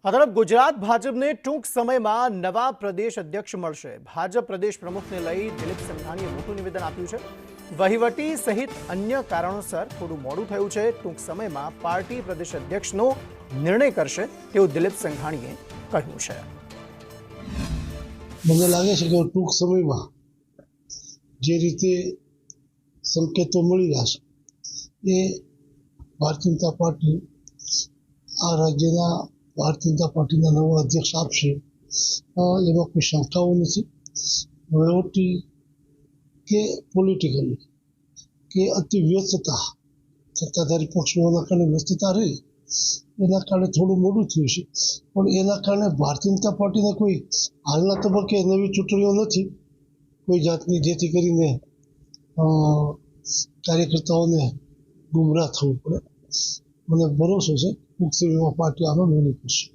આ તરફ ગુજરાત ભાજપને ટૂંક સમયમાં નવા પ્રદેશ અધ્યક્ષ મળશે। ભાજપ પ્રદેશ પ્રમુખને લઈ દિલીપ સંઘાણીએ મોટું નિવેદન આપ્યું છે। વહીવટી સહિત અન્ય કારણોસર થોડું મોડું થયું છે। ટૂંક સમયમાં પાર્ટી પ્રદેશ અધ્યક્ષનો નિર્ણય કરશે તેવું દિલીપ સંઘાણીએ કહ્યું છે। મને લાગે છે કે ટૂંક સમયમાં જે રીતે સંકેતો મળી રહ્યા છે એ ભારતીય જનતા પાર્ટી આ રાજ્યના ભારતીય જનતા પાર્ટીના નવા અધ્યક્ષ આપશે એમાં કોઈ શંકાઓ નથી। વહીવટી કે પોલિટિકલી કે અતિ વ્યસ્તતા સત્તાધારી પક્ષોના કારણે વ્યસ્તતા રહી એના કારણે થોડું મોડું થયું છે, પણ એના કારણે ભારતીય જનતા પાર્ટીને કોઈ હાલના તબક્કે નવી ચૂંટણીઓ નથી કોઈ જાતની, જેથી કરીને કાર્યકર્તાઓને ગુમરાહ થવું પડે। મને ભરોસો છે ટૂંક સમયમાં પાર્ટી આનો નિર્ણય કરશે।